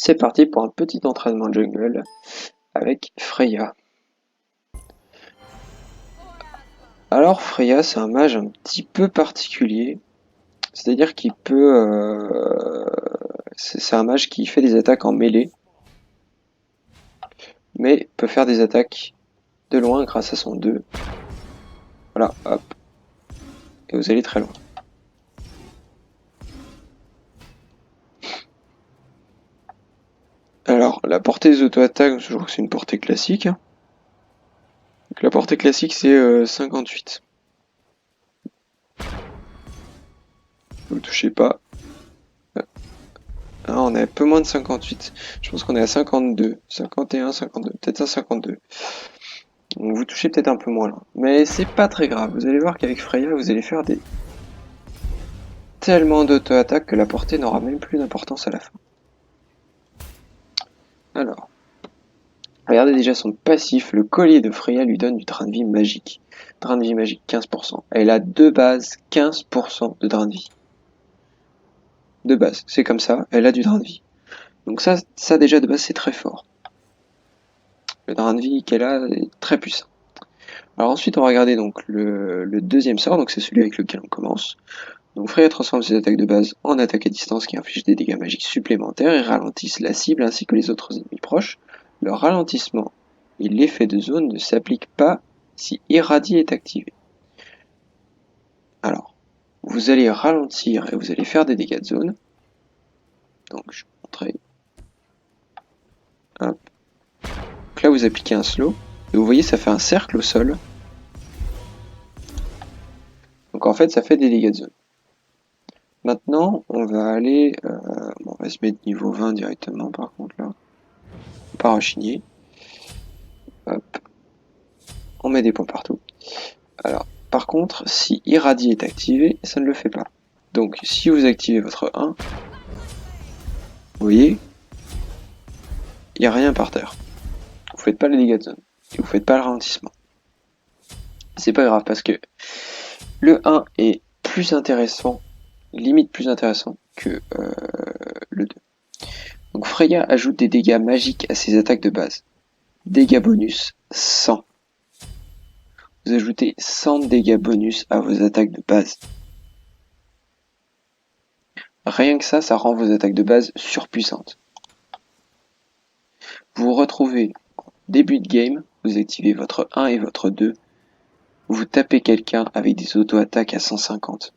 C'est parti pour un petit entraînement jungle avec Freya. Alors Freya, c'est un mage un petit peu particulier, c'est-à-dire qu'il peut... c'est un mage qui fait des attaques en mêlée, mais peut faire des attaques de loin grâce à son 2. Voilà, hop, et vous allez très loin. Alors, la portée des auto-attaques, je crois que c'est une portée classique. Donc, la portée classique, c'est 58. Vous touchez pas. Ah, on est un peu moins de 58. Je pense qu'on est à 52, 51, 52, peut-être un 52. Donc vous touchez peut-être un peu moins là. Mais c'est pas très grave. Vous allez voir qu'avec Freya, vous allez faire des tellement d'auto-attaque que la portée n'aura même plus d'importance à la fin. Alors, regardez déjà son passif. Le collier de Freya lui donne du drain de vie magique. Drain de vie magique 15%. Elle a de base 15% de drain de vie. De base, c'est comme ça, elle a du drain de vie. Donc ça déjà de base c'est très fort. Le drain de vie qu'elle a est très puissant. Alors ensuite on va regarder donc le deuxième sort, donc c'est celui avec lequel on commence. Donc Freya transforme ses attaques de base en attaques à distance qui infligent des dégâts magiques supplémentaires et ralentissent la cible ainsi que les autres ennemis proches. Le ralentissement et l'effet de zone ne s'appliquent pas si Irradie est activé. Alors, vous allez ralentir et vous allez faire des dégâts de zone. Donc je vais vous montrer. Hop. Donc là vous appliquez un slow et vous voyez ça fait un cercle au sol. Donc en fait ça fait des dégâts de zone. Maintenant, on va aller... on va se mettre niveau 20 directement, par contre, là. Pas rechigner. Hop. On met des points partout. Alors, par contre, si Irradie est activé, ça ne le fait pas. Donc, si vous activez votre 1, vous voyez, il n'y a rien par terre. Vous faites pas les dégâts de zone. Et vous faites pas le ralentissement. C'est pas grave, parce que le 1 est plus intéressant, limite plus intéressant que le 2. Donc Freya ajoute des dégâts magiques à ses attaques de base. Dégâts bonus 100. Vous ajoutez 100 dégâts bonus à vos attaques de base. Rien que ça rend vos attaques de base surpuissantes. Vous vous retrouvez en début de game, vous activez votre 1 et votre 2, vous tapez quelqu'un avec des auto-attaques à 150.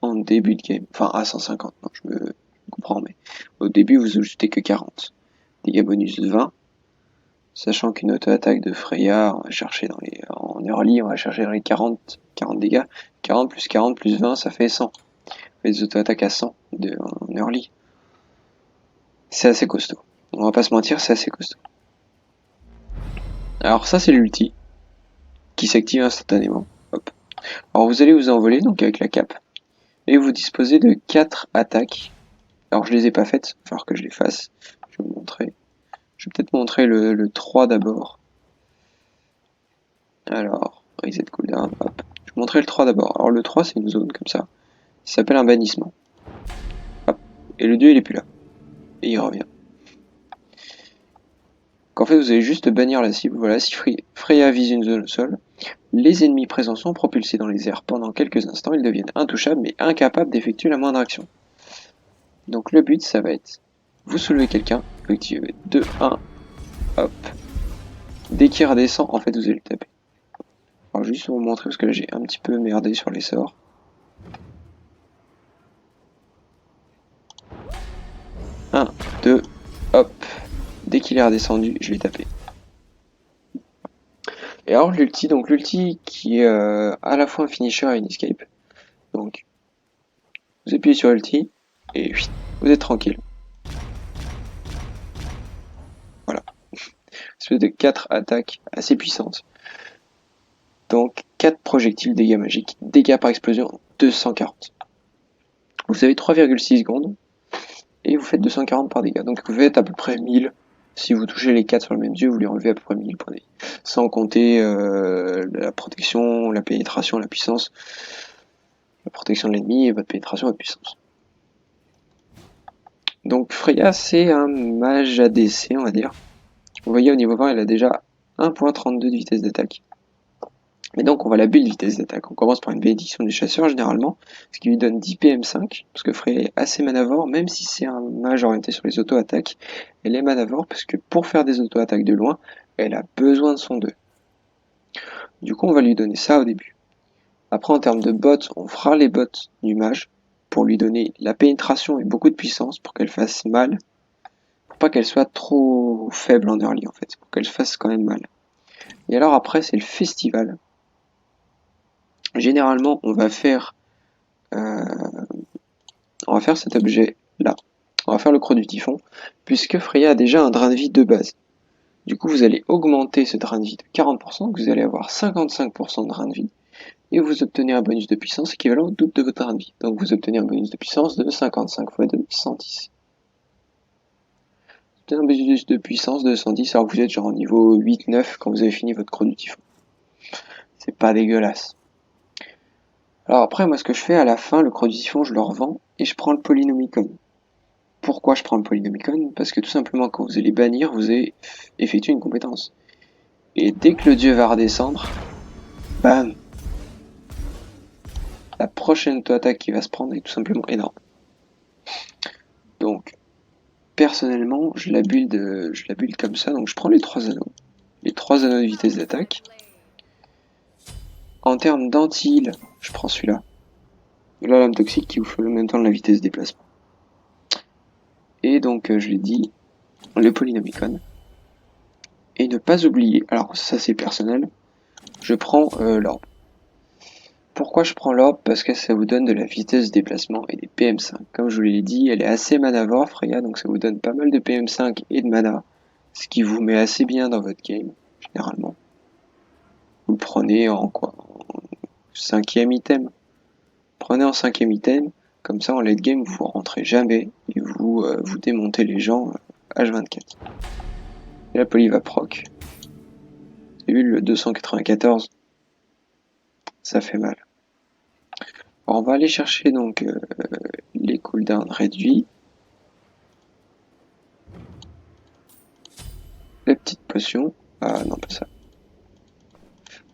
En début de game, enfin à 150, non, je me comprends, mais au début vous ajoutez que 40. Dégâts bonus 20, sachant qu'une auto-attaque de Freya, on va chercher en early, on va chercher dans les 40 dégâts. 40 plus 20, ça fait 100. Les auto-attaques à 100 en early. C'est assez costaud. On va pas se mentir, c'est assez costaud. Alors ça c'est l'ulti qui s'active instantanément. Hop. Alors vous allez vous envoler donc avec la cape et vous disposez de 4 attaques. Alors je les ai pas faites, il va falloir que je les fasse. Je vais vous montrer. Je vais peut-être montrer le 3 d'abord. Alors, reset cooldown, hop. Je vais montrer le 3 d'abord. Alors le 3 c'est une zone comme ça. Ça s'appelle un bannissement. Hop. Et le 2 il est plus là. Et il revient. En fait vous allez juste bannir la cible. Voilà, si Freya vise une zone au sol, les ennemis présents sont propulsés dans les airs pendant quelques instants, ils deviennent intouchables mais incapables d'effectuer la moindre action. Donc le but ça va être, vous soulevez quelqu'un, vous activez 2, 1, hop. Dès qu'il redescend, en fait vous allez le taper. Alors juste pour vous montrer parce que là j'ai un petit peu merdé sur les sorts. 1, 2, hop. Dès qu'il est redescendu, je l'ai tapé. Et alors l'ulti, donc l'ulti qui est à la fois un finisher et une escape. Donc vous appuyez sur ulti et vous êtes tranquille. Voilà. Espèce de 4 attaques assez puissantes. Donc 4 projectiles dégâts magiques, dégâts par explosion 240. Vous avez 3,6 secondes et vous faites 240 par dégâts. Donc vous faites à peu près 1000. Si vous touchez les 4 sur le même yeux, vous lui enlevez à peu près 1000 points de vie. Sans compter la protection, la pénétration, la puissance, la protection de l'ennemi et votre pénétration, votre puissance. Donc Freya, c'est un mage ADC, on va dire. Vous voyez, au niveau 20, elle a déjà 1.32 de vitesse d'attaque. Et donc, on va la build vitesse d'attaque. On commence par une bénédiction du chasseur, généralement, ce qui lui donne 10 PM5, parce que Freya est assez manavore, même si c'est un mage orienté sur les auto-attaques. Elle est manavore, parce que pour faire des auto-attaques de loin, elle a besoin de son 2. Du coup, on va lui donner ça au début. Après, en termes de bots, on fera les bots du mage, pour lui donner la pénétration et beaucoup de puissance, pour qu'elle fasse mal. Pour pas qu'elle soit trop faible en early, en fait, pour qu'elle fasse quand même mal. Et alors après, c'est le festival. Généralement, euh, on va faire cet objet là. On va faire le croc du typhon, puisque Freya a déjà un drain de vie de base. Du coup, vous allez augmenter ce drain de vie de 40%, vous allez avoir 55% de drain de vie, et vous obtenez un bonus de puissance équivalent au double de votre drain de vie. Donc vous obtenez un bonus de puissance de 55 fois 2, 110. Vous obtenez un bonus de puissance de 110 alors que vous êtes genre au niveau 8-9 quand vous avez fini votre croc du typhon. C'est pas dégueulasse. Alors après, moi ce que je fais à la fin, le croc du typhon, je le revends, et je prends le Polynomicon. Pourquoi je prends le Polynomicon? Parce que tout simplement, quand vous allez bannir, vous allez effectuer une compétence. Et dès que le dieu va redescendre, bam, la prochaine auto-attaque qui va se prendre est tout simplement énorme. Donc, personnellement, je la build comme ça. Donc, je prends les 3 anneaux. Les 3 anneaux de vitesse d'attaque. En termes d'anti-heal, je prends celui-là. La lame toxique qui vous fait en même temps de la vitesse de déplacement. Et donc, je l'ai dit, le Polynomicon. Et ne pas oublier, alors ça c'est personnel, je prends l'orbe. Pourquoi je prends l'orbe? Parce que ça vous donne de la vitesse de déplacement et des PM5. Comme je vous l'ai dit, elle est assez manavore, Freya, donc ça vous donne pas mal de PM5 et de mana, ce qui vous met assez bien dans votre game, généralement. Vous le prenez en quoi? En 5ème item. Prenez en 5ème item, comme ça en late game vous rentrez jamais et vous démontez les gens H24. Et la poly va proc. Vous avez vu le 294? Ça fait mal. Alors on va aller chercher donc les cooldowns réduits. La petite potion. Ah non, pas ça.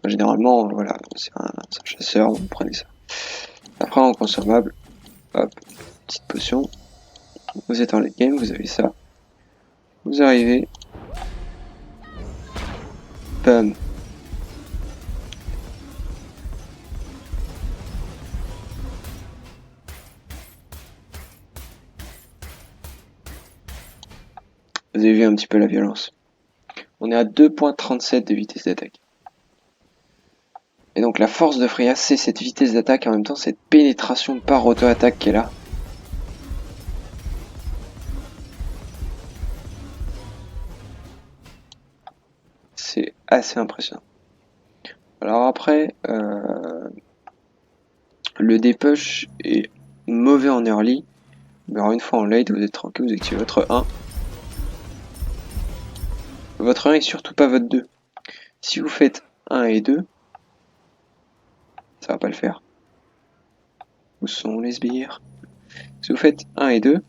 Généralement, voilà, c'est un chasseur, vous prenez ça. Après, en consommable, hop, petite potion. Vous êtes en late game, vous avez ça. Vous arrivez. Bam. Vous avez vu un petit peu la violence. On est à 2.37 de vitesse d'attaque. Et donc la force de Freya, c'est cette vitesse d'attaque et en même temps cette pénétration par auto-attaque qu'elle a. C'est assez impressionnant. Alors après, le dépush est mauvais en early. Mais alors une fois en late, vous êtes tranquille, vous activez votre 1. Votre 1 et surtout pas votre 2. Si vous faites 1 et 2, ça va pas le faire. Où sont les sbires? Si vous faites 1 et 2,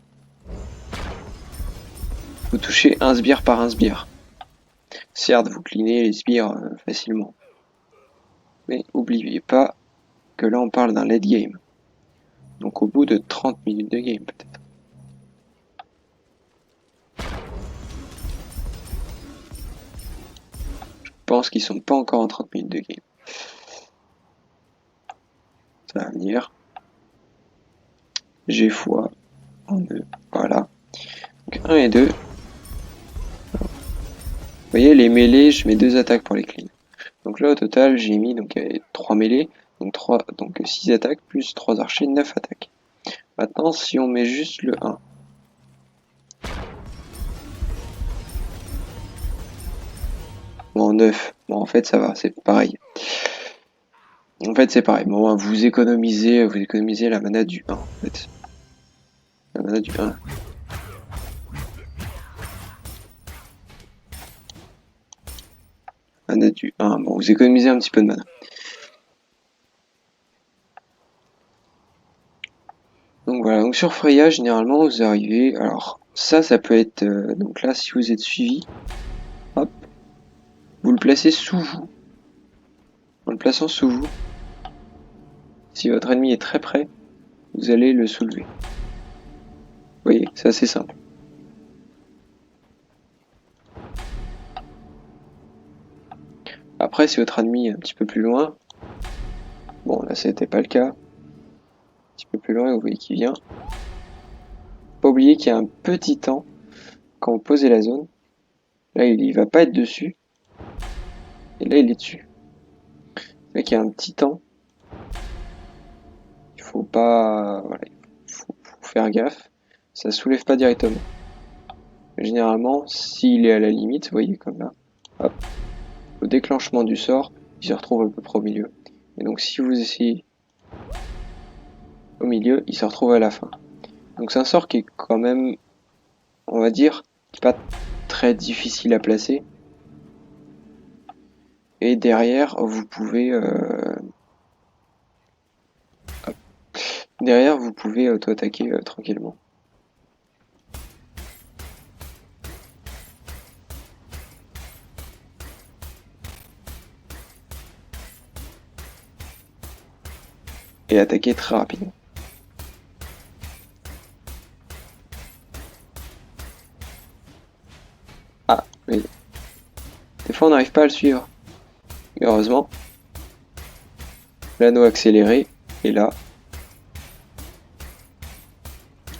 vous touchez un sbire par un sbire. Certes, vous clinez les sbires facilement. Mais oubliez pas que là on parle d'un late game. Donc au bout de 30 minutes de game peut-être. Je pense qu'ils sont pas encore en 30 minutes de game. Ça va venir. J'ai foi en eux. Voilà. Donc 1 et 2. Vous voyez les mêlées, je mets 2 attaques pour les cleans. Donc là au total j'ai mis donc 3 mêlées. Donc 6 attaques plus 3 archers, 9 attaques. Maintenant si on met juste le 1. Bon 9. Bon en fait ça va, c'est pareil. En fait c'est pareil. Bon vous économisez la mana du 1 en fait. La mana du 1. Mana du 1. Bon vous économisez un petit peu de mana. Donc voilà, donc sur Freya, généralement, vous arrivez... Alors, ça peut être... donc là, si vous êtes suivi, hop, vous le placez sous vous. En le plaçant sous vous, si votre ennemi est très près, vous allez le soulever. Vous voyez, c'est assez simple. Après, si votre ennemi est un petit peu plus loin, bon là c'était pas le cas, un petit peu plus loin, vous voyez qu'il vient. Pas oublier qu'il y a un petit temps quand vous posez la zone. Là il va pas être dessus, et là il est dessus. C'est vrai qu'il y a un petit temps. Il faut pas, voilà, faut faire gaffe. Ça soulève pas directement. Mais généralement, s'il est à la limite, vous voyez comme là, hop, au déclenchement du sort, il se retrouve à peu près au milieu. Et donc si vous essayez au milieu, il se retrouve à la fin. Donc c'est un sort qui est quand même, on va dire, qui est pas très difficile à placer. Et derrière, vous pouvez auto-attaquer tranquillement. Et attaquer très rapidement. Ah, mais des fois on n'arrive pas à le suivre. Mais heureusement, l'anneau accéléré est là.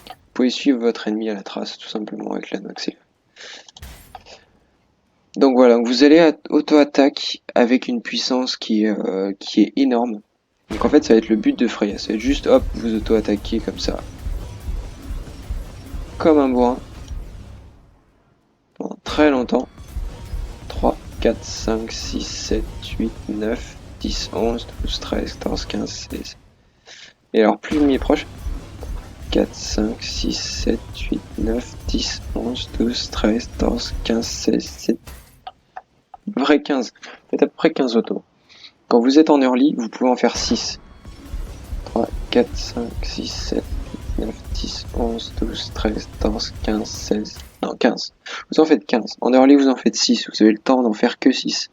Vous pouvez suivre votre ennemi à la trace tout simplement avec l'anneau accéléré. Donc voilà, vous allez auto-attaque avec une puissance qui est énorme. Donc en fait ça va être le but de Freya, ça va être juste hop, vous auto-attaquer comme ça. Comme un bourrin. Pendant très longtemps. 3, 4, 5, 6, 7, 8, 9, 10, 11, 12, 13, 14, 15, 16. Et alors plus le mi est proche. 4, 5, 6, 7, 8, 9, 10, 11, 12, 13, 14, 15, 16, 17. À peu près 15. Faites à peu près 15 autos. Quand vous êtes en early, vous pouvez en faire 6. 3, 4, 5, 6, 7, 8, 9, 10, 11, 12, 13, 14, 15, 16. Non, 15. Vous en faites 15. En early, vous en faites 6. Vous avez le temps d'en faire que 6.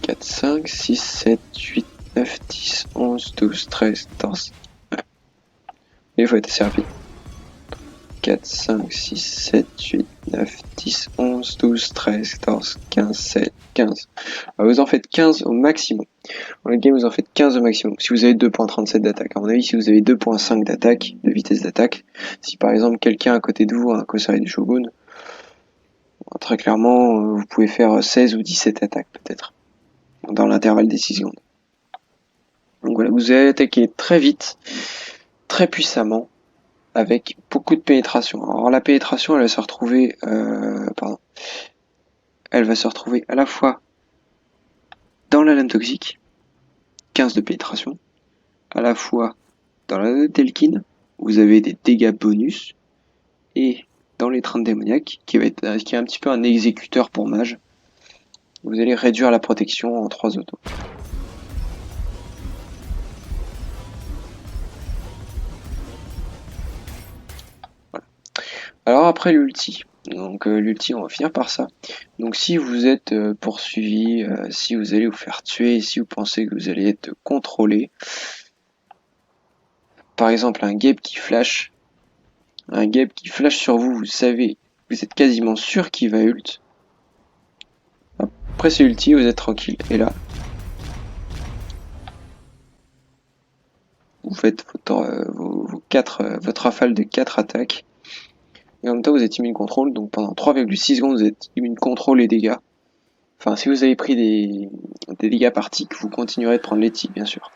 4, 5, 6, 7, 8, 9, 10, 11, 12, 13, 14. Ouais. Il faut être assez rapide. 4, 5, 6, 7, 8, 9, 10, 11, 12, 13, 14, 15, 16, 15. Alors vous en faites 15 au maximum. Dans le game, vous en faites 15 au maximum. Si vous avez 2.37 d'attaque. À mon avis, si vous avez 2.5 d'attaque, de vitesse d'attaque, si par exemple quelqu'un à côté de vous a un Kosari du Shogun, très clairement, vous pouvez faire 16 ou 17 attaques peut-être. Dans l'intervalle des 6 secondes. Donc voilà, vous allez attaquer très vite, très puissamment, avec beaucoup de pénétration. Alors la pénétration, elle va se retrouver, elle va se retrouver à la fois dans la lame toxique, 15 de pénétration, à la fois dans la lame Telkin, vous avez des dégâts bonus, et dans l'étreinte démoniaque, qui est un petit peu un exécuteur pour mage, vous allez réduire la protection en 3 autos. Alors après l'ulti, donc l'ulti on va finir par ça. Donc si vous êtes poursuivi, si vous allez vous faire tuer, si vous pensez que vous allez être contrôlé, par exemple un Gabe qui flash sur vous, vous savez, vous êtes quasiment sûr qu'il va ult. Après c'est ulti, vous êtes tranquille. Et là, vous faites votre rafale de 4 attaques. Et en même temps vous êtes immune contrôle, donc pendant 3,6 secondes vous êtes immune contrôle et dégâts. Enfin si vous avez pris des dégâts par tic, vous continuerez de prendre les tics bien sûr.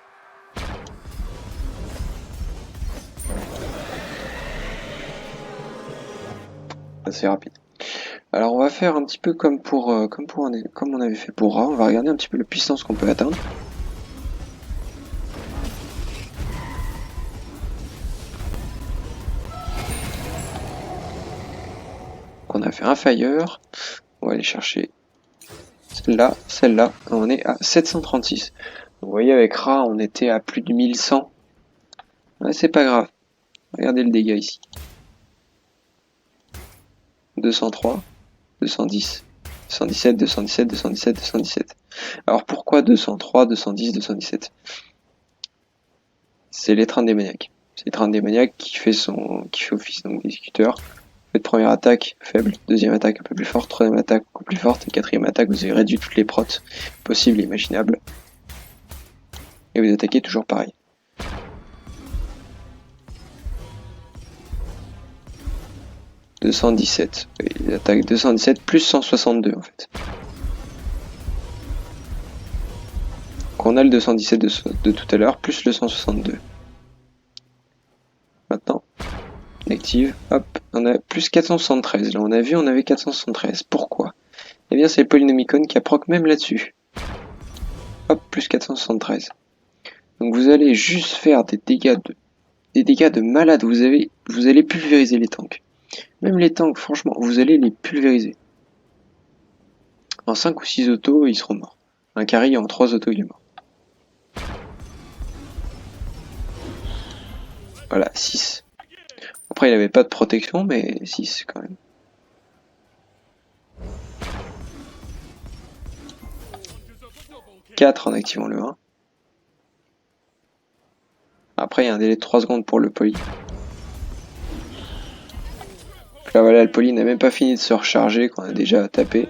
Assez rapide. Alors on va faire un petit peu comme on avait fait pour Ra, on va regarder un petit peu la puissance qu'on peut atteindre. On a fait un fire, on va aller chercher celle-là, on est à 736. Vous voyez, avec Ra, on était à plus de 1100. Ouais, c'est pas grave. Regardez le dégât ici. 203, 210, 217, 217, 217, 217. Alors pourquoi 203, 210, 217? C'est l'étreinte démoniaque. C'est l'étreinte démoniaque qui fait office donc d'exécuteur. Faites première attaque faible, deuxième attaque un peu plus forte, troisième attaque beaucoup plus forte, et quatrième attaque vous avez réduit toutes les protes possibles et imaginables. Et vous attaquez toujours pareil. « 217. Il attaque 217 plus 162 en fait. Donc on a le 217 de tout à l'heure plus le 162. Maintenant, on active, hop, on a plus 473. Là on a vu, on avait 473. Pourquoi? Eh bien c'est le Polynomicon qui a proc même là-dessus. Hop, plus 473. Donc vous allez juste faire des dégâts de malade. Vous allez pulvériser les tanks. Même les tanks, franchement, vous allez les pulvériser. En 5 ou 6 autos, ils seront morts. Un carry en 3 autos, il est mort. Voilà, 6. Après, il avait pas de protection, mais 6 quand même. « 4 en activant le 1. Après, il y a un délai de 3 secondes pour le poly. Là, voilà, le poly n'a même pas fini de se recharger qu'on a déjà tapé.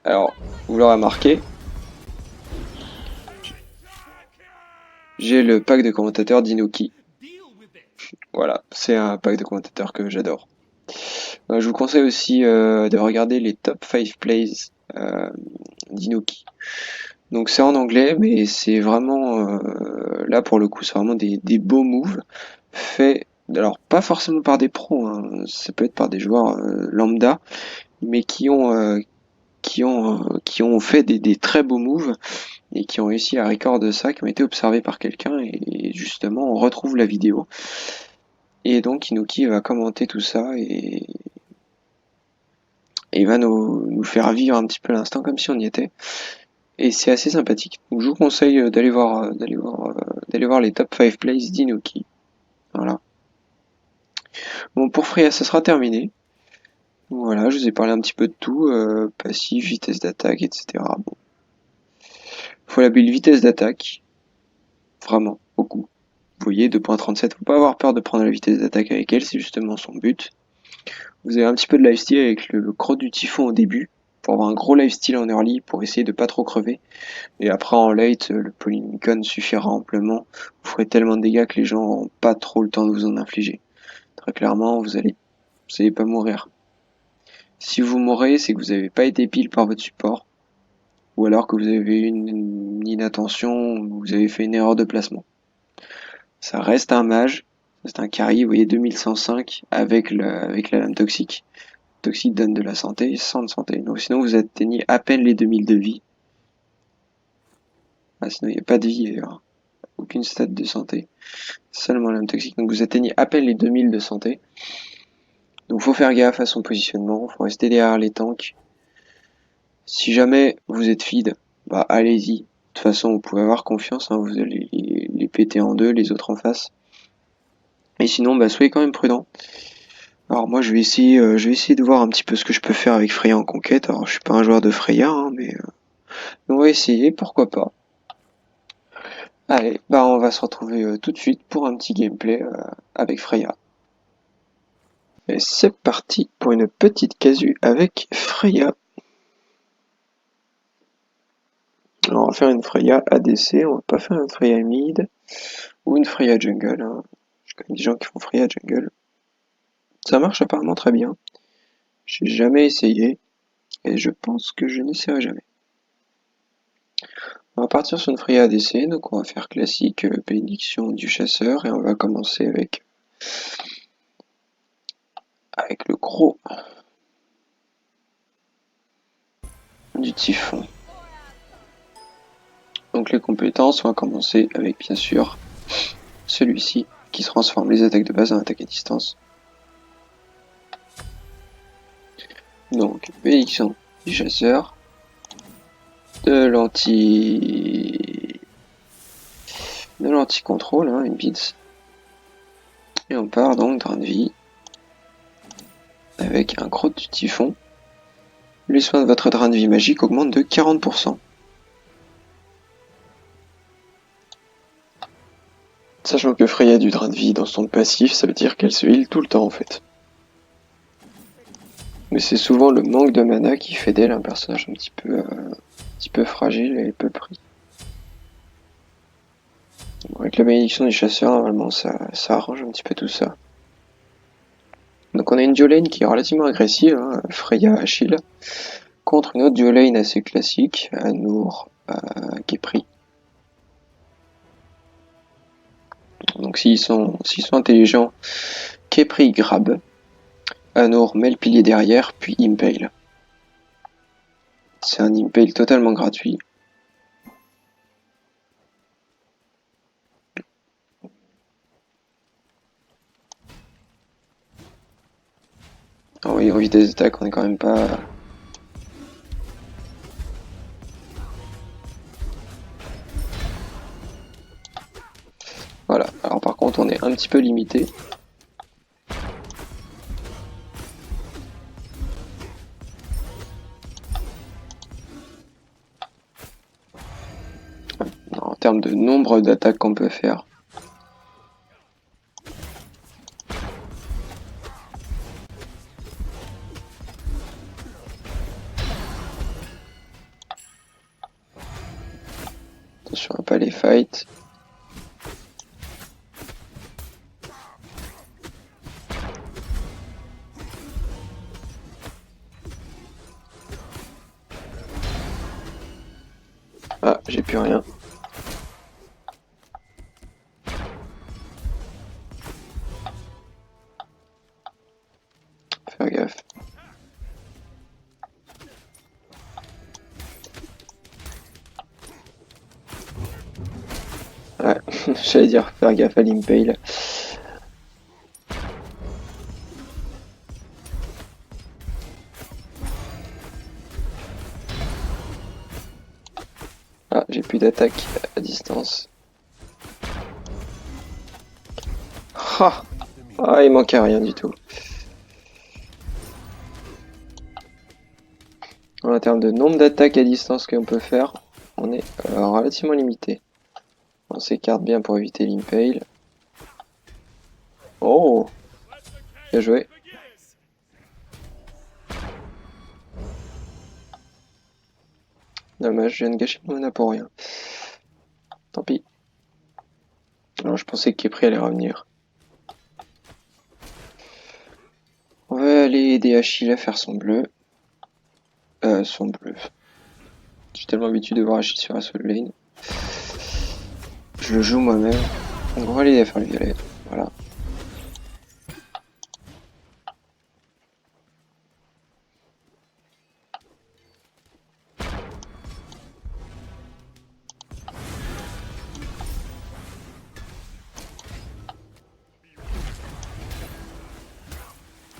Alors, vous l'aurez remarqué, j'ai le pack de commentateurs d'Inuki. Voilà, c'est un pack de commentateurs que j'adore. Je vous conseille aussi de regarder les top 5 plays d'Inuki. Donc c'est en anglais, mais c'est vraiment, là pour le coup, c'est vraiment des beaux moves faits, alors pas forcément par des pros, hein, ça peut être par des joueurs lambda, mais qui ont fait des très beaux moves et qui ont réussi à record ça, qui ont été observés par quelqu'un, et justement on retrouve la vidéo. Et donc Inuki va commenter tout ça et va nous faire vivre un petit peu l'instant comme si on y était. Et c'est assez sympathique. Donc je vous conseille d'aller voir les top 5 plays d'Inuki. Voilà. Bon, pour Freya, ça sera terminé. Voilà, je vous ai parlé un petit peu de tout, passif, vitesse d'attaque, etc. Bon. Faut la build vitesse d'attaque. Vraiment, beaucoup. Vous voyez, 2.37, faut pas avoir peur de prendre la vitesse d'attaque avec elle, c'est justement son but. Vous avez un petit peu de lifesteal avec le croc du typhon au début, pour avoir un gros lifesteal en early, pour essayer de pas trop crever. Et après en late, le Polynicon suffira amplement. Vous ferez tellement de dégâts que les gens n'auront pas trop le temps de vous en infliger. Très clairement, vous allez pas mourir. Si vous mourrez, c'est que vous n'avez pas été pile par votre support. Ou alors que vous avez eu une inattention, ou vous avez fait une erreur de placement. Ça reste un mage, c'est un carry, vous voyez 2105 avec la lame toxique. Toxique donne de la santé, 100 de santé. Donc sinon vous atteignez à peine les 2000 de vie. Ah, sinon il n'y a pas de vie d'ailleurs. Aucune stat de santé. Seulement lame toxique. Donc vous atteignez à peine les 2000 de santé. Donc faut faire gaffe à son positionnement, faut rester derrière les tanks. Si jamais vous êtes feed, bah allez-y. De toute façon vous pouvez avoir confiance, hein, vous allez les péter en deux, les autres en face. Et sinon bah soyez quand même prudent. Alors moi je vais essayer de voir un petit peu ce que je peux faire avec Freya en conquête. Alors je suis pas un joueur de Freya, hein, mais on va essayer, pourquoi pas. Allez, bah on va se retrouver tout de suite pour un petit gameplay avec Freya. Et c'est parti pour une petite casu avec Freya. Alors on va faire une Freya ADC, on va pas faire une Freya mid ou une Freya jungle. Hein. Je connais des gens qui font Freya jungle. Ça marche apparemment très bien. J'ai jamais essayé et je pense que je n'essaierai jamais. On va partir sur une Freya ADC, donc on va faire classique bénédiction du chasseur et on va commencer avec le gros du typhon. Donc les compétences, on va commencer avec bien sûr celui-ci qui transforme les attaques de base en attaques à distance. Donc, bénédiction du chasseur, de l'anti-contrôle, hein, une bits. Et on part donc drain de vie avec un crotte du typhon. Les soins de votre drain de vie magique augmentent de 40%. Sachant que Freya a du drain de vie dans son passif, ça veut dire qu'elle se heal tout le temps en fait. Mais c'est souvent le manque de mana qui fait d'elle un personnage un petit peu fragile et peu pris. Bon, avec la bénédiction du chasseur, normalement ça arrange un petit peu tout ça. Donc on a une duo lane qui est relativement agressive, hein, Freya Achille, contre une autre duo lane assez classique, Anour Khepri. Donc s'ils sont intelligents, Khepri grab, Anour met le pilier derrière, puis Impale. C'est un Impale totalement gratuit. Ah oui, en vitesse d'attaque, on est quand même pas... Voilà, alors par contre on est un petit peu limité. En termes de nombre d'attaques qu'on peut faire. Attention à pas les fights. Ah, j'ai plus rien. Faire gaffe. Ouais, j'allais dire faire gaffe à l'Impale. Ah, j'ai plus d'attaque à distance. Ah, ah, il manquait rien du tout. En termes de nombre d'attaques à distance qu'on peut faire, on est relativement limité. On s'écarte bien pour éviter l'Impale. Oh, bien joué. Dommage, je viens de gâcher mon mana pour rien. Tant pis. Alors, je pensais que Khepri allait revenir. On va aller aider Achille à faire son bleu. Son bleu. J'ai tellement l'habitude de voir Achille sur la seule lane. Je le joue moi-même. Donc on va l'aider à faire le violet. Voilà.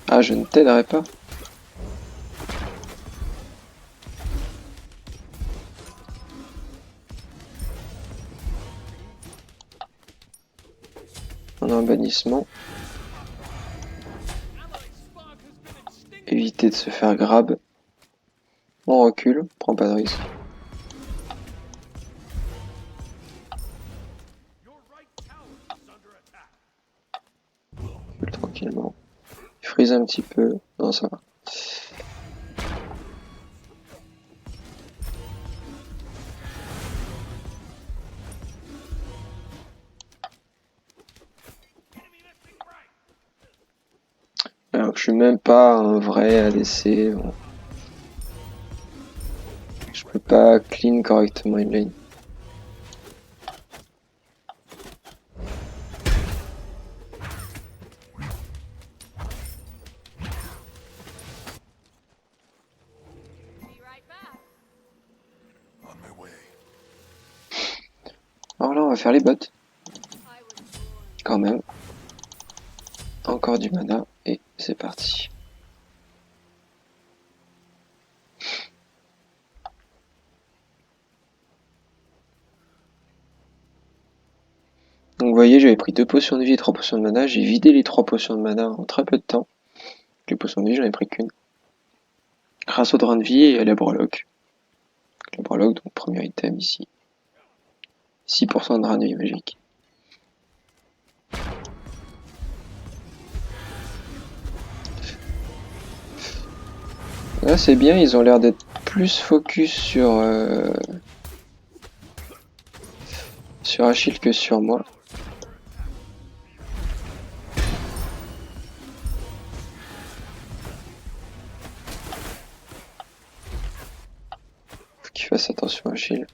Ah, je ne t'aiderai pas. On a un bannissement. Éviter de se faire grab. On recule, prend pas de risque. Recule tranquillement. Il freeze un petit peu. Non, ça va. Alors que je suis même pas un vrai ADC. Bon. Je peux pas clean correctement une lane. Alors là, on va faire les bots. Quand même. Encore du mana. Et c'est parti. vous voyez, j'avais pris 2 potions de vie et 3 potions de mana. J'ai vidé les 3 potions de mana en très peu de temps. Les potions de vie, j'en ai pris qu'une. Grâce au drain de vie et à la breloque. La breloque, donc premier item ici. 6% de drain de vie magique. Là c'est bien, ils ont l'air d'être plus focus sur Achille que sur moi. Faut qu'il fasse attention à Achille.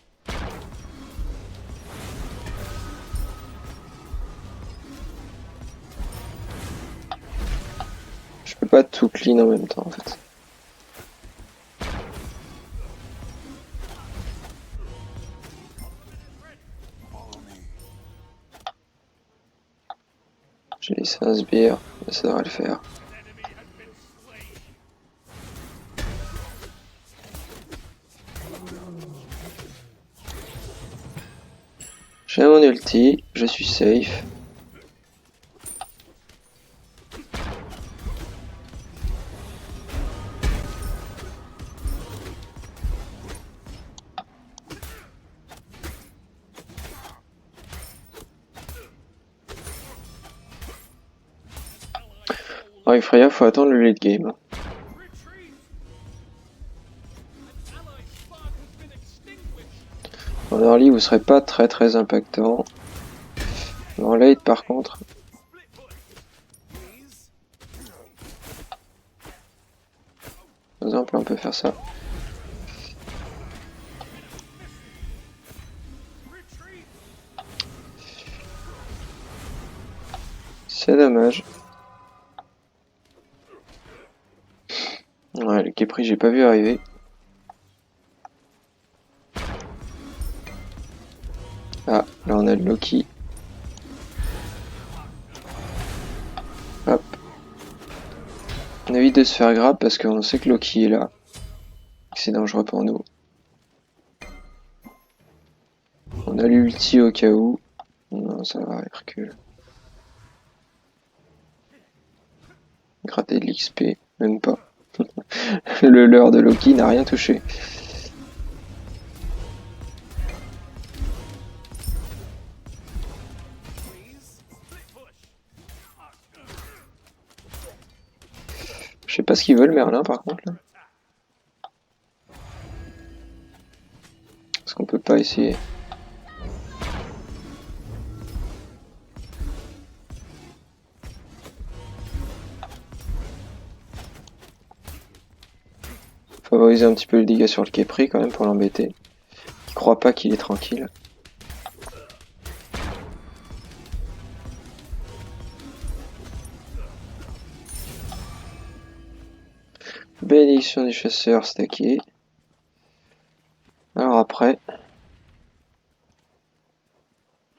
Je peux pas tout clean en même temps en fait. J'ai laissé un sbire, mais ça devrait le faire. J'ai mon ulti, je suis safe. Alors Freya, faut attendre le late game. En early, vous serez pas très impactant. En late, par contre. Par exemple, on peut faire ça. C'est dommage. Ouais, le Kepri, j'ai pas vu arriver. Ah, là on a le Loki. Hop. On évite de se faire grab parce qu'on sait que Loki est là. C'est dangereux pour nous. On a l'ulti au cas où. Non, ça va, Hercule. Gratter de l'XP, même pas. Le leurre de Loki n'a rien touché. Je sais pas ce qu'ils veulent Merlin par contre là. Parce qu'on peut pas essayer. Favoriser un petit peu le dégât sur le Kepri quand même pour l'embêter. Il croit pas qu'il est tranquille. Bénédiction des chasseurs stacké. Alors après,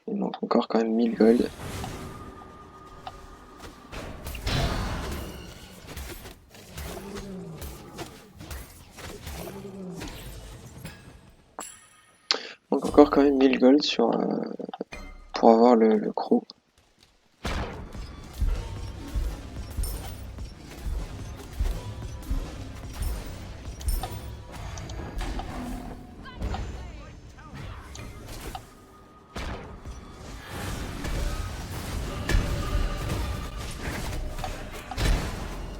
il manque encore quand même 1000 gold. Il manque encore quand même 1000 gold sur, pour avoir le croc.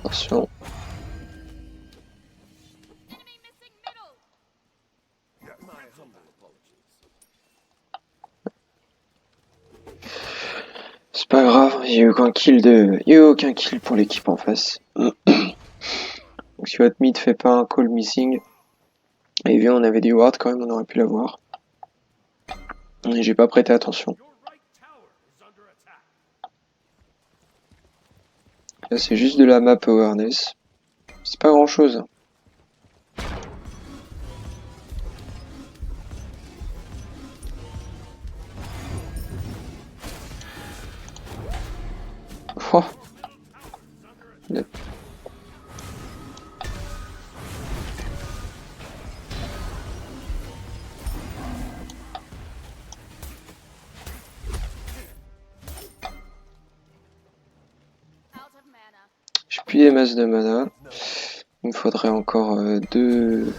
Attention. C'est pas grave, il y a eu aucun kill pour l'équipe en face. Donc si votre mid fait pas un call missing, et bien on avait des wards quand même, on aurait pu l'avoir. Et j'ai pas prêté attention. Là c'est juste de la map awareness. C'est pas grand chose. Oh. J'ai plus des masses de mana. Il me faudrait encore deux...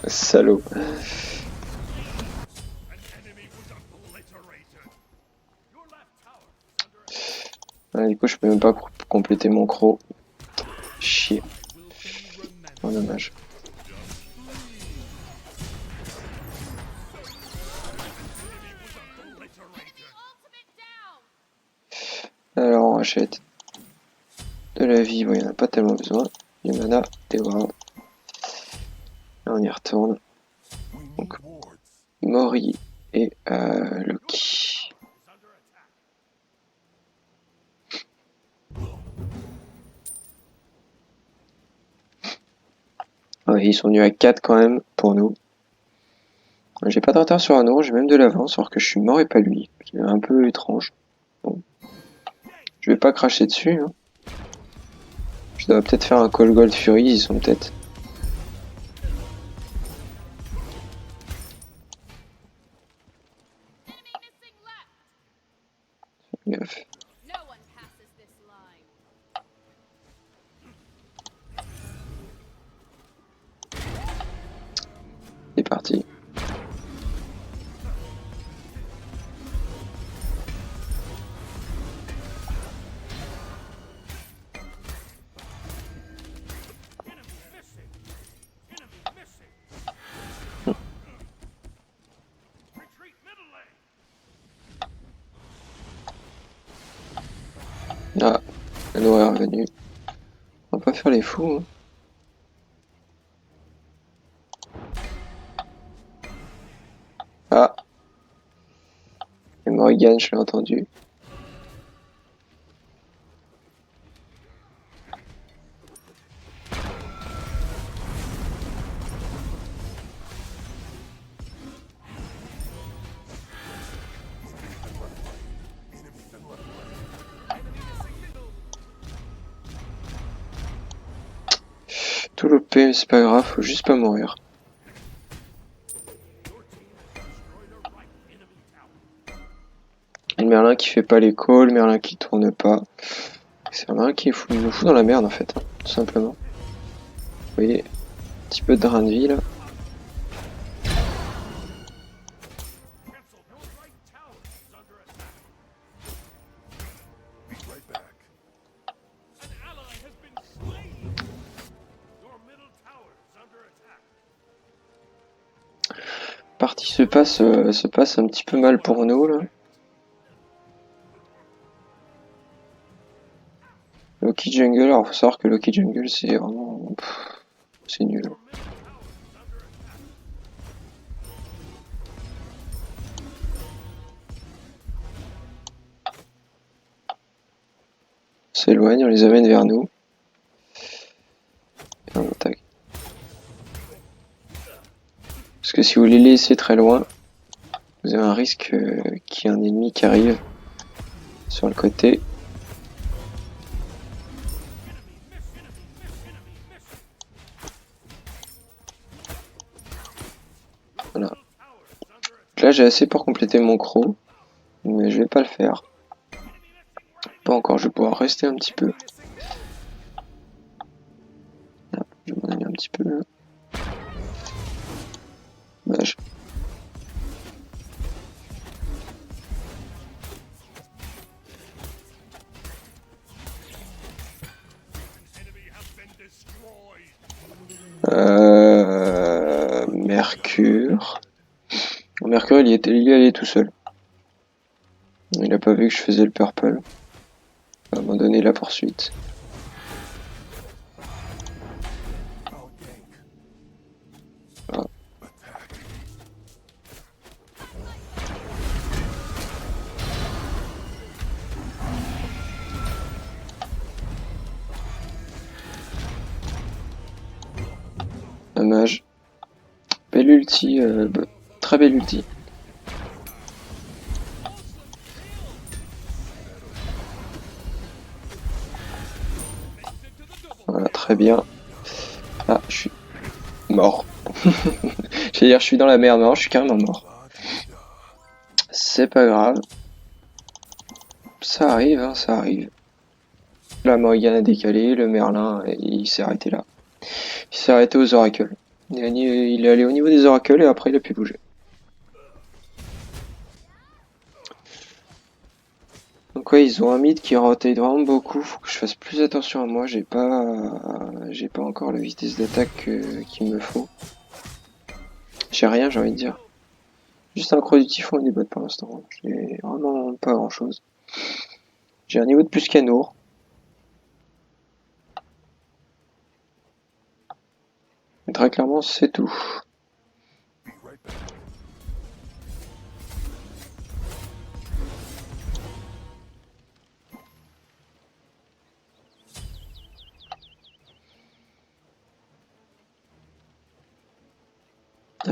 Salaud. Ah, du coup, je peux même pas compléter mon croc. Chier. Oh, dommage. Alors, on rachète de la vie. Bon, il n'y en a pas tellement besoin. Du mana, des wards. Là, on y retourne. Donc, Mori et Loki. Ouais, ils sont venus à 4 quand même, pour nous. J'ai pas de retard sur Anno, j'ai même de l'avance, alors que je suis mort et pas lui. C'est un peu étrange. Bon. Je vais pas cracher dessus. Hein. Je dois peut-être faire un Call Gold Fury, ils sont peut-être. Gaffe. C'est parti. Ah, Anno est revenu. On va pas faire les fous. Hein. Ah. Et Morrigan, je l'ai entendu. Tout l'OP, mais c'est pas grave, faut juste pas mourir. Le Merlin qui fait pas les calls, le Merlin qui tourne pas. C'est un Merlin qui nous fout dans la merde en fait, hein, tout simplement. Vous voyez, un petit peu de drain de vie là. Partie se passe un petit peu mal pour nous là. Loki Jungle, alors faut savoir que Loki Jungle c'est vraiment... c'est nul. On s'éloigne, on les amène vers nous. Et on attaque. Parce que si vous les laissez très loin, vous avez un risque qu'il y ait un ennemi qui arrive sur le côté. Voilà. Là j'ai assez pour compléter mon croc, mais je vais pas le faire. Pas encore, je vais pouvoir rester un petit peu. Là, je vais m'en aller un petit peu. Dommage. Mercure. Mercure il y allait tout seul. Il a pas vu que je faisais le purple. Il a abandonné la poursuite. Voilà. Un mage. Belle ulti, très belle ulti. Voilà, très bien. Ah, je suis mort. C'est-à-dire, je suis dans la merde, non, je suis carrément mort. C'est pas grave. Ça arrive, hein, ça arrive. La Morrigan a décalé, le Merlin, il s'est arrêté là. Il s'est arrêté aux oracles. Il est allé au niveau des oracles et après il a pu bouger. Donc ouais, ils ont un mid qui rotate vraiment beaucoup. Faut que je fasse plus attention à moi. J'ai pas encore la vitesse d'attaque qu'il me faut. J'ai rien, j'ai envie de dire. Juste un creux du typhon et des bottes pour l'instant. J'ai vraiment pas grand chose. J'ai un niveau de plus qu'Anour. Mais très clairement, c'est tout.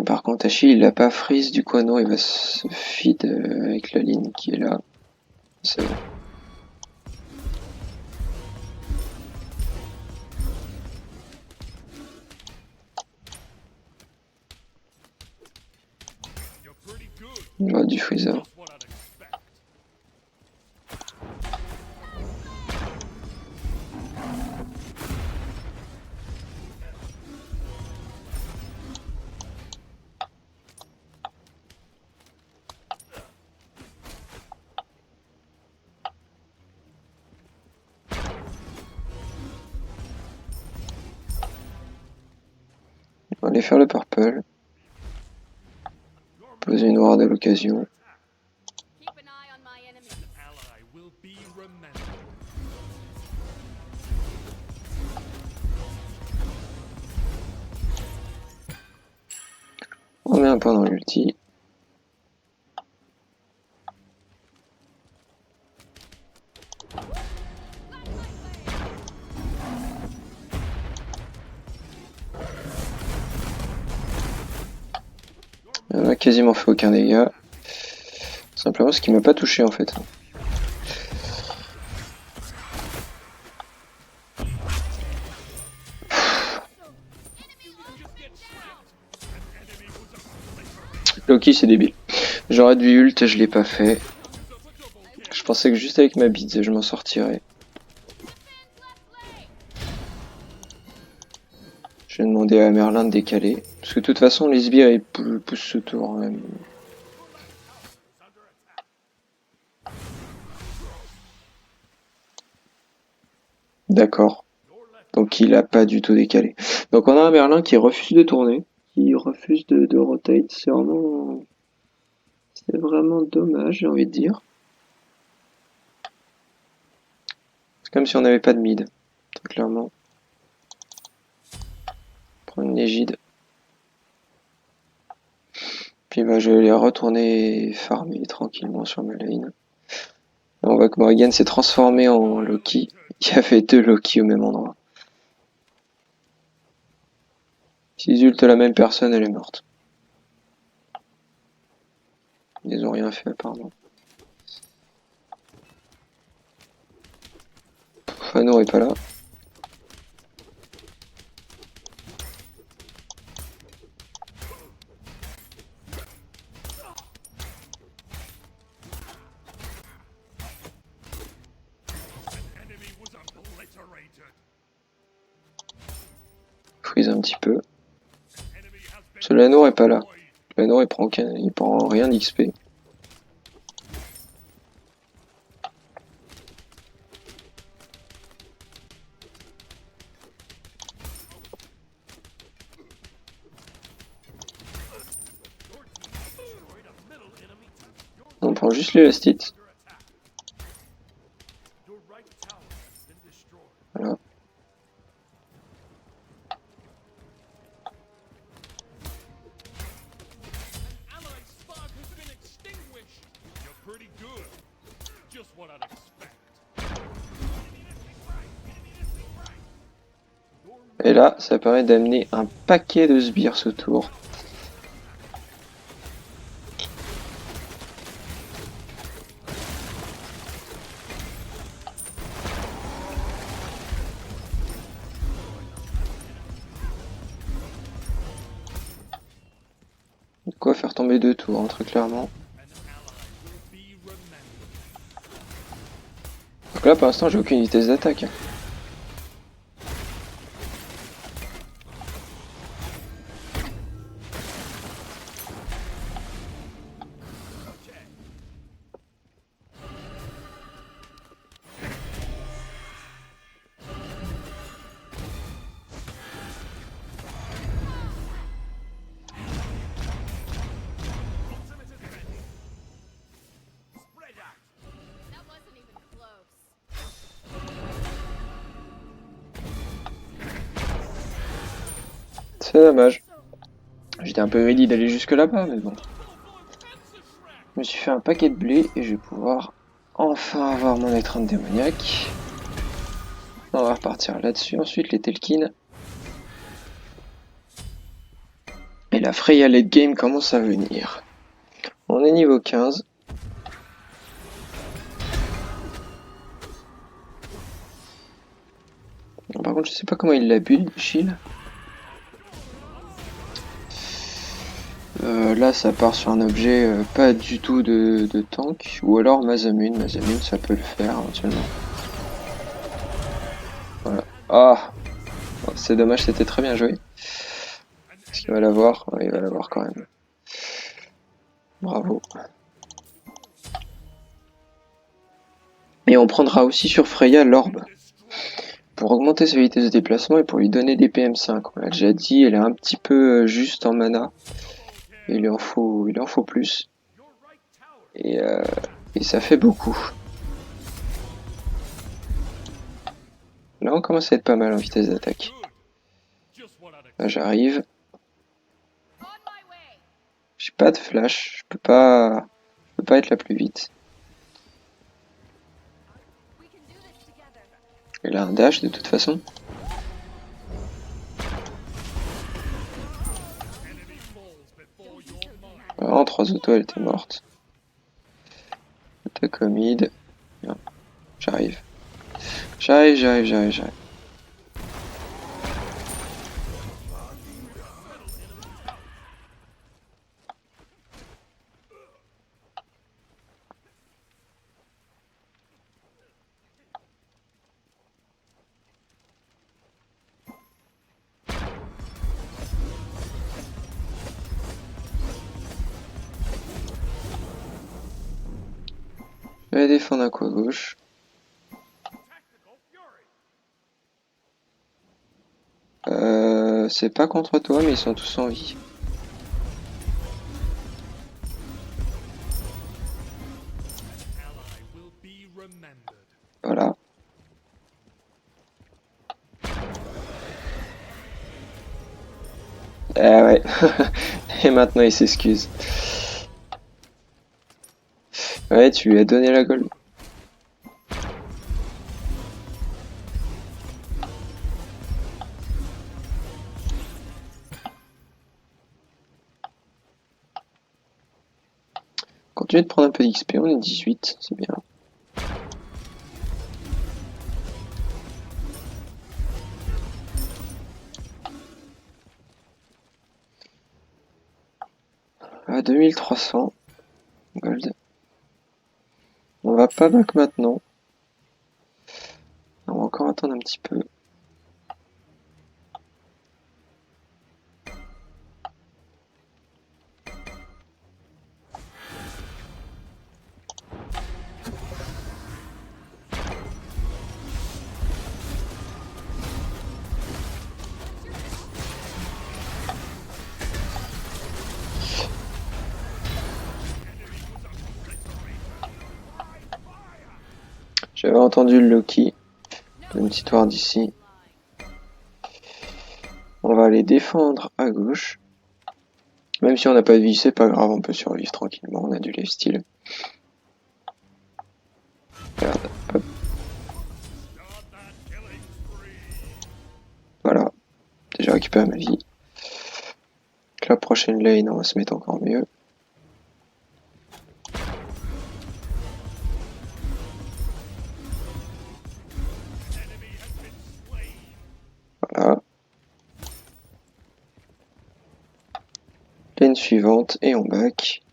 Par contre, Achille, il a pas freeze, du coup, Anour, il va se feed avec la ligne qui est là. C'est bon. Il va du freezer. On va aller faire le purple. Poser une ward à l'occasion. On met un point dans l'ulti. On a quasiment fait aucun dégât. Simplement ce qui m'a pas touché en fait. Loki c'est débile. J'aurais dû ult, je l'ai pas fait. Je pensais que juste avec ma bide je m'en sortirais. Je vais demander à Merlin de décaler. Parce que de toute façon les sbires ils poussent ce tour. Même. D'accord. Donc il a pas du tout décalé. Donc on a un Merlin qui refuse de tourner. Qui refuse de rotate. C'est vraiment dommage, j'ai envie de dire. C'est comme si on n'avait pas de mid. Très clairement. Prendre une égide. Puis bah, je vais les retourner farmer tranquillement sur ma lane. On voit que Morrigan s'est transformé en Loki. Il y avait deux Loki au même endroit. S'ils ultent la même personne, elle est morte. Ils ont rien fait apparemment. Fano est pas là. Freeze un petit peu. Ce Lanour est pas là. Lanour il prend rien d'XP. On prend juste l'élastite. Voilà. Et là, ça permet d'amener un paquet de sbires ce tour. De quoi faire tomber 2 tours, hein, très clairement. Donc là, pour l'instant, j'ai aucune vitesse d'attaque. Hein. C'est dommage. J'étais un peu greedy d'aller jusque là-bas, mais bon. Je me suis fait un paquet de blé et je vais pouvoir enfin avoir mon étreinte démoniaque. On va repartir là-dessus. Ensuite, les Telkin. Et la Freya late game commence à venir. On est niveau 15. Par contre, je sais pas comment il l'a build, Shield. Là, ça part sur un objet pas du tout de tank. Ou alors Masamune. Masamune, ça peut le faire éventuellement. Voilà. Ah, c'est dommage, c'était très bien joué. Est-ce qu'il va l'avoir? Ouais, il va l'avoir quand même. Bravo. Et on prendra aussi sur Freya l'orbe. Pour augmenter sa vitesse de déplacement et pour lui donner des PM5. On l'a déjà dit, elle est un petit peu juste en mana. Et il en faut plus. Et ça fait beaucoup. Là, on commence à être pas mal en vitesse d'attaque. Là, j'arrive. J'ai pas de flash. Je peux pas être la plus vite. Elle a un dash de toute façon. Voilà, en 3 autos, elle était morte. Attaque au mid. Bien. J'arrive. J'arrive. Je vais défendre un coup à gauche. C'est pas contre toi, mais ils sont tous en vie. Voilà. Eh ouais. Et maintenant il s'excuse. Ouais, tu lui as donné la gold. Continue de prendre un peu d'XP, on est 18, c'est bien. À 2300 gold. On va pas back maintenant. On va encore attendre un petit peu. J'avais entendu le Loki. Une petite ward ici. On va aller défendre à gauche. Même si on n'a pas de vie, c'est pas grave, on peut survivre tranquillement, on a du lifesteal. Regarde, hop. Voilà, déjà récupéré ma vie. Donc la prochaine lane, on va se mettre encore mieux. Lane suivante et on back.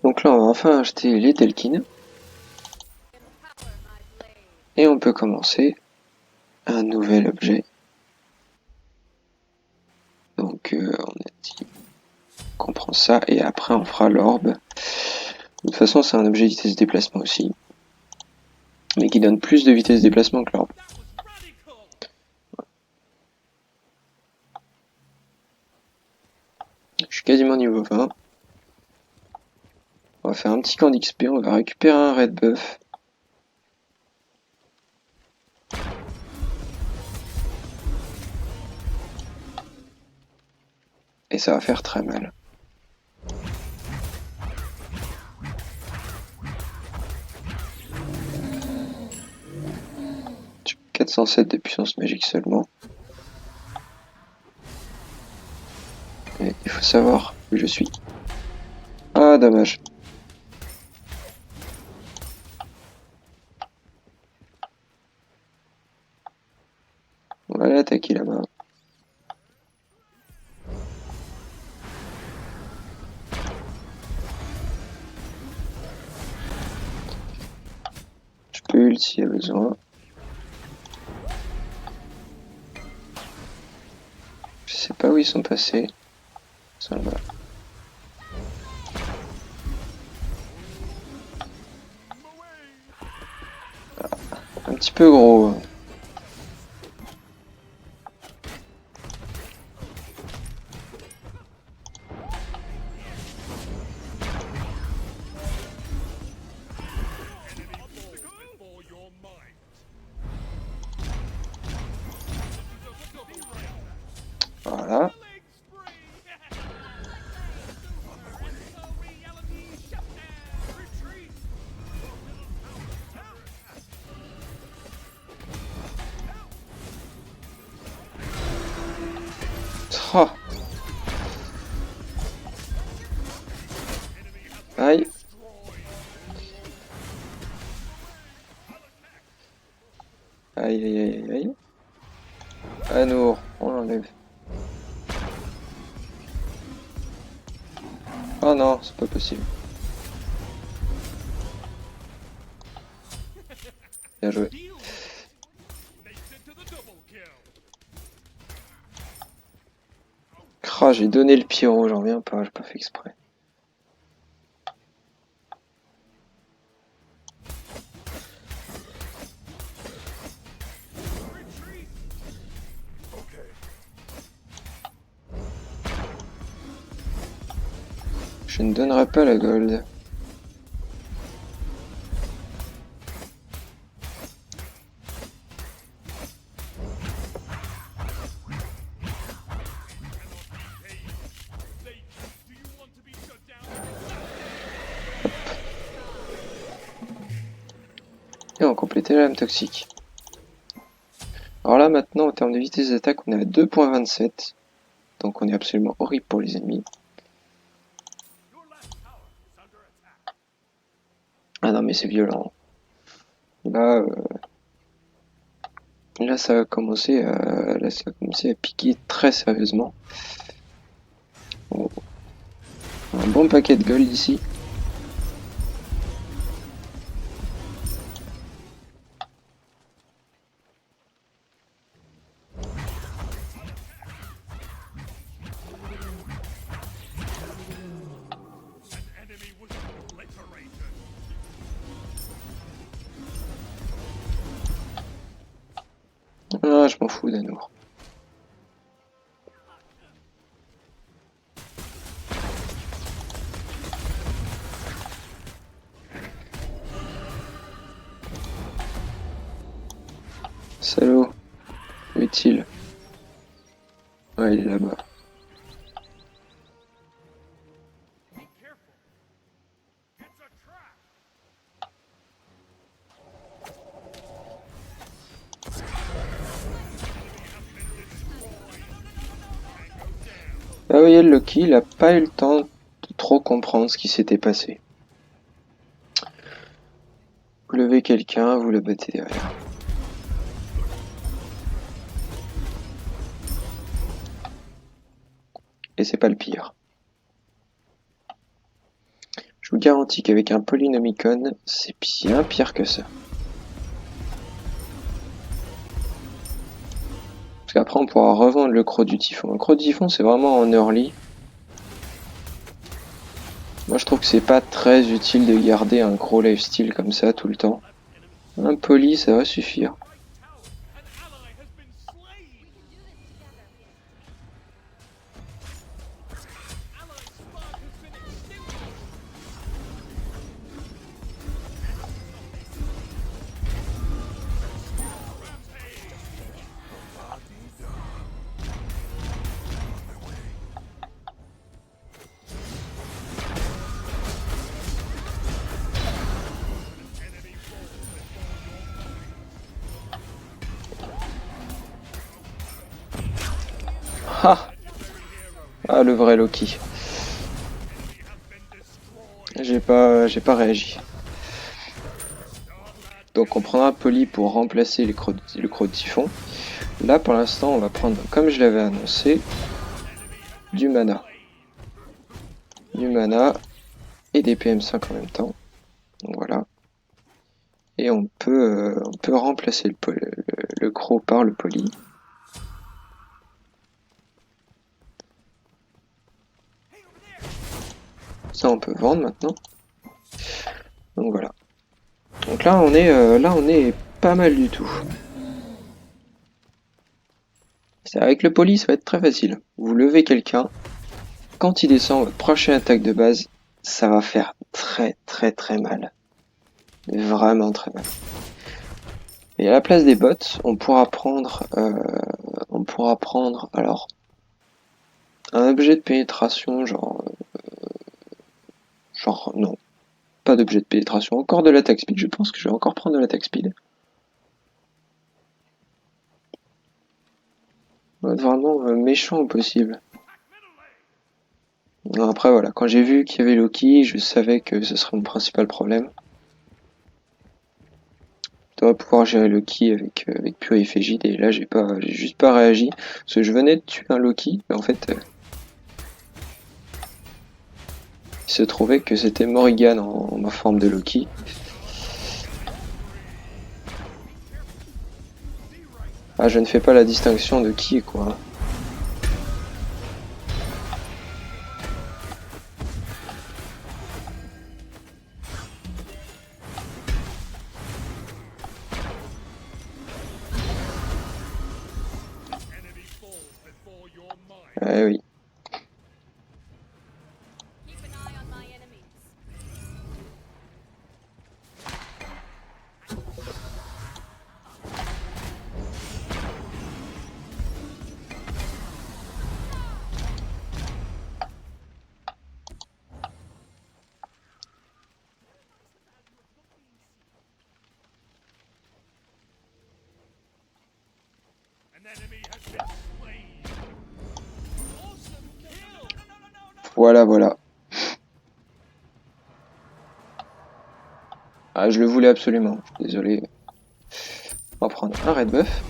Donc là on va enfin acheter les Telkin. Et on peut commencer un nouvel objet. Donc on a dit qu'on prend ça et après on fera l'orbe. De toute façon c'est un objet de vitesse de déplacement aussi. Mais qui donne plus de vitesse de déplacement que l'orbe. Je suis quasiment niveau 20. On va faire un petit camp d'XP, on va récupérer un red buff. Et ça va faire très mal. 407 de puissance magique seulement. Et il faut savoir où je suis. Ah, dommage. On va l'attaquer là-bas. Je peux ult s'il y a besoin. Je sais pas où ils sont passés. Ça va. Un petit peu gros. Voilà. Oh. Aïe. Aïe aïe aïe aïe. Anour, on l'enlève. Oh non, c'est pas possible. Bien joué. Ah, j'ai donné le pyro, j'en reviens pas, j'ai pas fait exprès. Je ne donnerai pas la gold. Et on complétait la lame toxique. Alors là maintenant en termes de vitesse d'attaque on est à 2.27. Donc on est absolument horrible pour les ennemis. Ah non mais c'est violent. Là, là ça va commencer à piquer très sérieusement. Bon. Un bon paquet de gold ici. Ah, je m'en fous d'Anour. Salaud. Où est-il? Ouais, il est là-bas. Ah oui, le Loki, il a pas eu le temps de trop comprendre ce qui s'était passé. Vous levez quelqu'un, vous le battez derrière. Et c'est pas le pire. Je vous garantis qu'avec un Polynomicon, c'est bien pire que ça. Parce qu'après on pourra revendre le Croc du Typhon. Le Croc du Typhon c'est vraiment en early. Moi je trouve que c'est pas très utile de garder un gros lifesteal comme ça tout le temps. Un Poly ça va suffire. Ah, ah le vrai Loki. J'ai pas réagi. Donc on prendra un Poly pour remplacer le Croc de Typhon. Là pour l'instant on va prendre, comme je l'avais annoncé, du mana. Du mana et des PM5 en même temps. Donc voilà. Et on peut remplacer le Croc par le Poly. Ça on peut vendre maintenant. Donc voilà. Donc là on est pas mal du tout. Avec le Poly ça va être très facile. Vous levez quelqu'un, quand il descend votre prochaine attaque de base, ça va faire très mal. Vraiment très mal. Et à la place des bots, on pourra prendre alors un objet de pénétration, genre non, pas d'objet de pénétration, encore de l'attaque speed. Je pense que je vais encore prendre de l'attaque speed. On va être vraiment méchant au possible. Après voilà, quand j'ai vu qu'il y avait Loki, je savais que ce serait mon principal problème. Je devrais pouvoir gérer Loki avec Purifégide, et là j'ai juste pas réagi, parce que je venais de tuer un Loki, mais en fait il se trouvait que c'était Morrigan en ma forme de Loki. Ah, je ne fais pas la distinction de qui est quoi. Eh oui. Voilà. Ah, je le voulais absolument, désolé. On va prendre un red buff.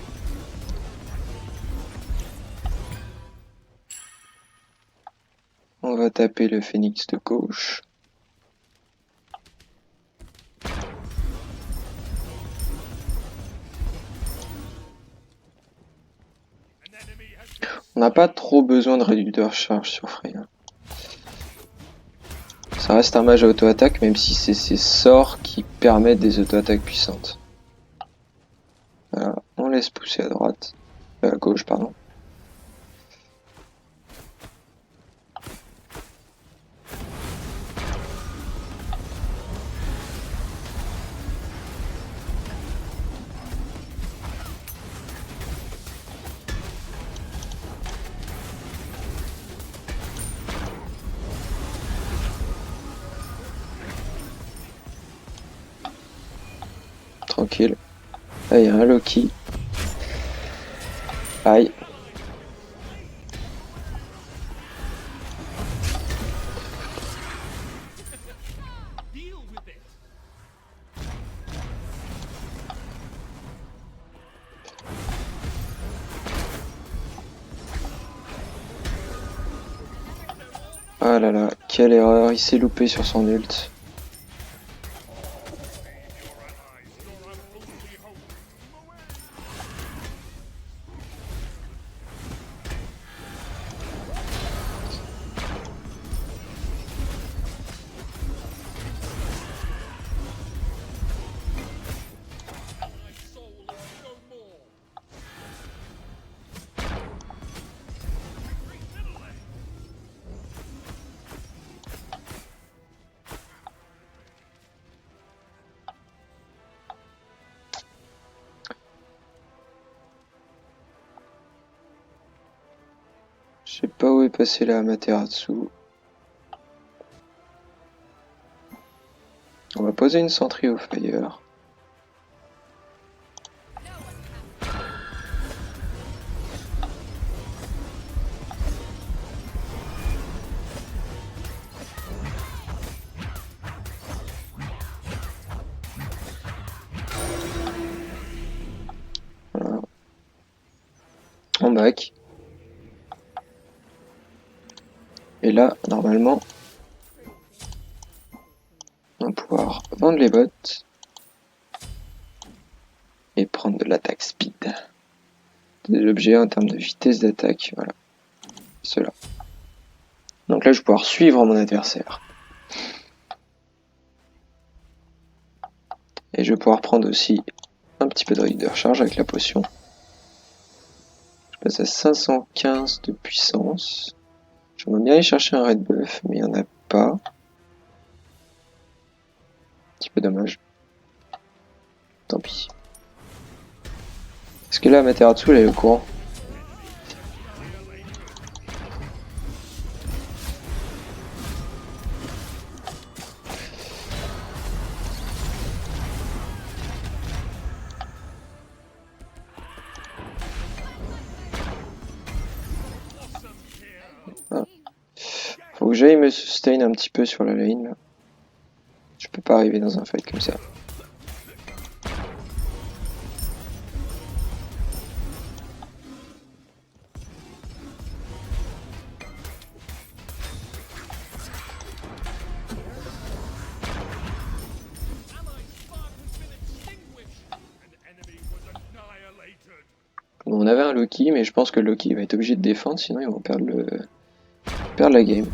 On va taper le phénix de gauche. On n'a pas trop besoin de réducteur charge sur Freya. Ça reste un mage à auto-attaque, même si c'est ses sorts qui permettent des auto-attaques puissantes. Voilà, on laisse pousser à droite. À gauche, pardon. Tranquille. Là, il y a un Loki. Aïe. Ah là là, quelle erreur, il s'est loupé sur son ult. Je sais pas où est passé la Amaterasu. On va poser une sentry au Fire. Voilà. On back. Et là, normalement, on va pouvoir vendre les bots et prendre de l'attaque speed. Des objets en termes de vitesse d'attaque, voilà. Cela. Donc là, je vais pouvoir suivre mon adversaire. Et je vais pouvoir prendre aussi un petit peu de Reader Charge avec la potion. Je passe à 515 de puissance. J'aimerais bien aller chercher un Red Buff, mais il n'y en a pas. Un petit peu dommage. Tant pis. Est-ce que là, Amaterasu, elle est au courant? Ah. Faut que j'aille me sustain un petit peu sur la lane, là. Je peux pas arriver dans un fight comme ça. Bon, on avait un Loki, mais je pense que Loki va être obligé de défendre, sinon ils vont perdre la game.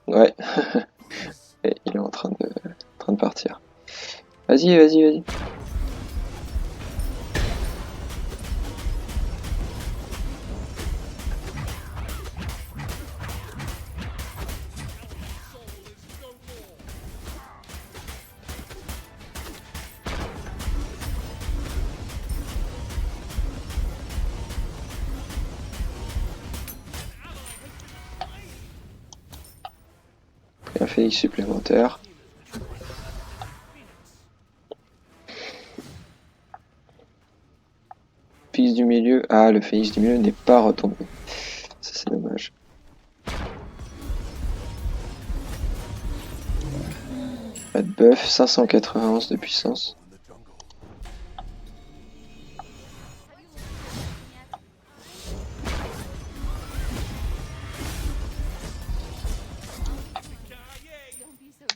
Ouais. Et il est en train de partir. Vas-y, vas-y, vas-y. Un phénix supplémentaire. Phoenix du milieu. Ah, le phénix du milieu n'est pas retombé. Ça, c'est dommage. Pas de buff, 591 de puissance.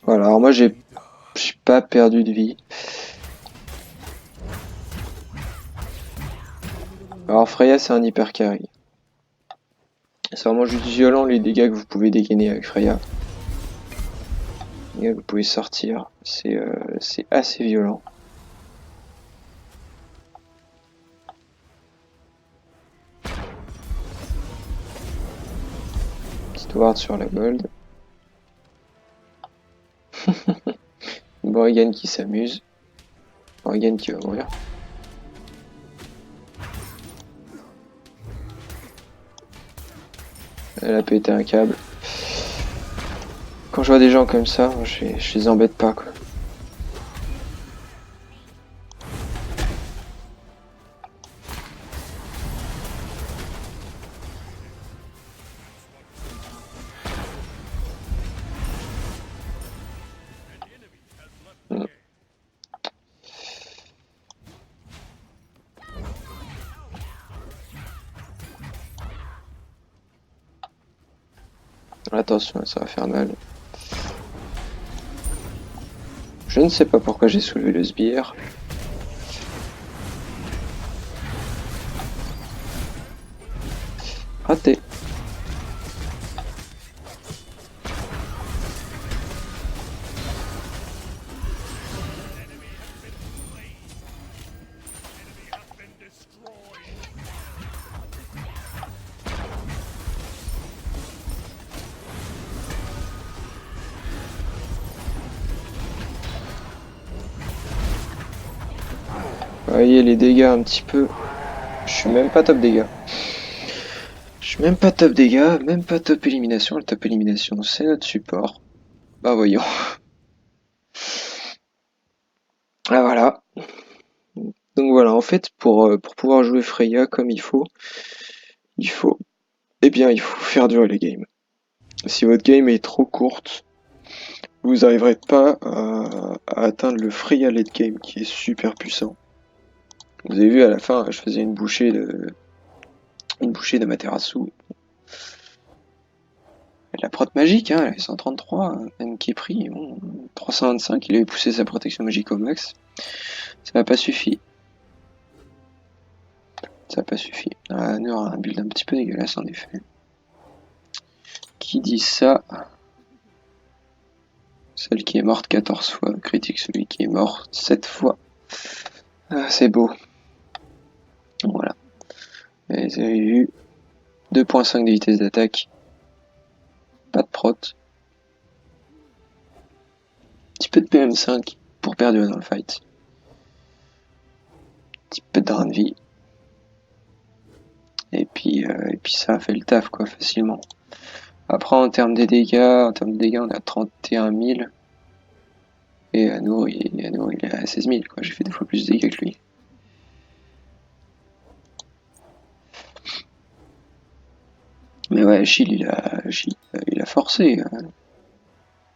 Voilà, alors moi j'ai pas perdu de vie. Alors Freya c'est un hyper carry. C'est vraiment juste violent les dégâts que vous pouvez dégainer avec Freya. Les dégâts que vous pouvez sortir, c'est assez violent. Petite ward sur la gold. Morrigan qui s'amuse. Morrigan qui va mourir. Elle a pété un câble. Quand je vois des gens comme ça, moi, je les embête pas quoi. Attention, ça va faire mal. Je ne sais pas pourquoi j'ai soulevé le sbire. Raté. Vous voyez les dégâts un petit peu. Je suis même pas top dégâts. Je suis même pas top dégâts, même pas top élimination. Le top élimination, c'est notre support. Bah voyons. Ah voilà. Donc voilà, en fait, pour pouvoir jouer Freya comme il faut, il faut faire durer les games. Si votre game est trop courte, vous n'arriverez pas à atteindre le Freya late game qui est super puissant. Vous avez vu à la fin, je faisais une bouchée de Materasu. La prot magique, hein, elle est 133, même qui est pris, bon, 325, il avait poussé sa protection magique au max. Ça n'a pas suffi. Ça n'a pas suffi. Ah, Nur a un build un petit peu dégueulasse en effet. Qui dit ça? Celle qui est morte 14 fois critique celui qui est mort 7 fois. Ah, c'est beau. Voilà. Et vous avez vu 2.5 de vitesse d'attaque. Pas de prot. Petit peu de PM5 pour perdurer dans le fight. Petit peu de drain de vie. Et puis ça a fait le taf quoi facilement. Après en termes de dégâts, on est à 31 000. Et Anno il est à 16 000 quoi. J'ai fait 2 fois plus de dégâts que lui. Mais ouais, Shield il a forcé.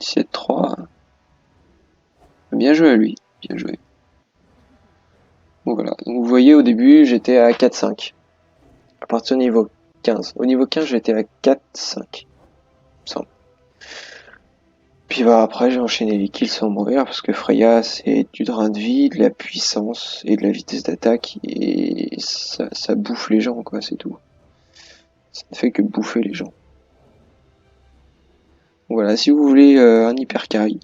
17-3. Bien joué à lui. Bien joué. Donc voilà. Donc vous voyez au début j'étais à 4-5. À partir du niveau 15. Au niveau 15 j'étais à 4-5. Puis bah après j'ai enchaîné les kills sans mourir parce que Freya c'est du drain de vie, de la puissance et de la vitesse d'attaque et ça bouffe les gens quoi, c'est tout. Ça ne fait que bouffer les gens. Voilà, si vous voulez un hyper carry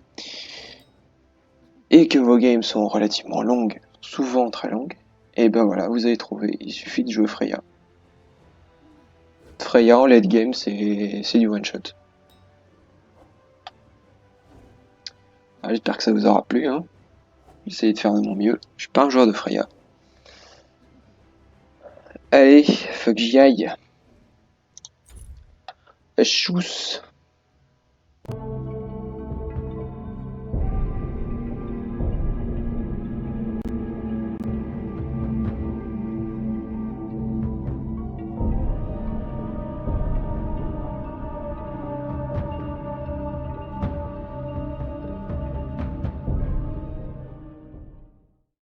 et que vos games sont relativement longues, souvent très longues, et ben voilà, vous avez trouvé, il suffit de jouer Freya. Freya en late game c'est du one shot. J'espère que ça vous aura plu, hein. J'essaie de faire de mon mieux. Je suis pas un joueur de Freya. Allez, faut que j'y aille. Tchuss.